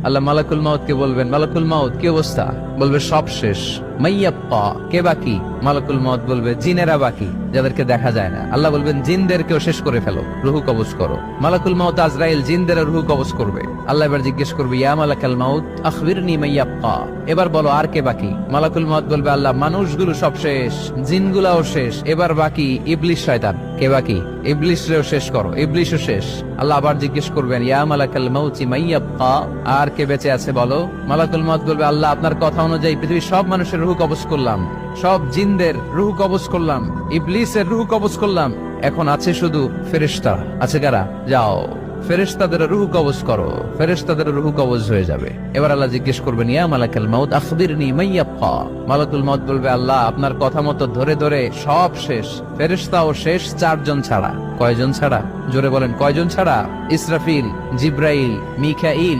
আল্লাহ মালাকুল মাউত কে বলবেন, মালাকুল মাউত কি অবস্থা? বলবে সব শেষ। মাইয়াপ্পা, কে বাকি? মালাকুল মাউত বলবে জিনেরা বাকি, যাদেরকে দেখা যায় না। আল্লাহ বলবেন জিনদেরকেও শেষ করে ফেলো, রুহু কবজ করো। মালাকুল মাউত আজরাইল জিনদের রুহু কবজ করবে। আল্লাহ এবার জিজ্ঞেস করবে, ইয়া মালাকাল মাউত আখবিরনি মাইয়াপ্পা, এবার বলো আর কে বাকি? মালাকুল মাউত বলবে, আল্লাহ মানুষগুলো সব শেষ, জিনগুলাও শেষ, এবার বাকি ইবলিস শয়তান। কে বাকি? ইবলিসরেও শেষ করো, ইবলিসও শেষ। আল্লাহ আবার জিজ্ঞেস করবেন, ইয়া মালাকাল মাউতি মাইয়াবকা, আর কে বেঁচে আছে বলো? মালাকুল মাউত বলবে, আল্লাহ আপনার কথা অনুযায়ী পৃথিবীর সব মানুষের রূহ কবজ করলাম, সব জিনদের রূহ কবজ করলাম, ইবলিসের রূহ কবজ করলাম, এখন আছে শুধু ফেরেশতা। আছে কারা? যাও ফেরেশতাদের রূহ কবজ করো। ফেরেশতাদের রূহ কবজ হয়ে যাবে। এবার আল্লাহ জিজ্ঞেস করবেন, ইয়া মালাকাল মাউত আখবিরনি মাইয়াবকা। মালাকুল মাউত বলবে, আল্লাহ আপনার কথা মতো ধরে ধরে সব শেষ, ফেরেশতাও শেষ, 4 জন ছাড়া। কয়জন ছাড়া? জোরে বলেন, কয়জন ছাড়া? ইসরাফিল, জিব্রাইল, মিকাইল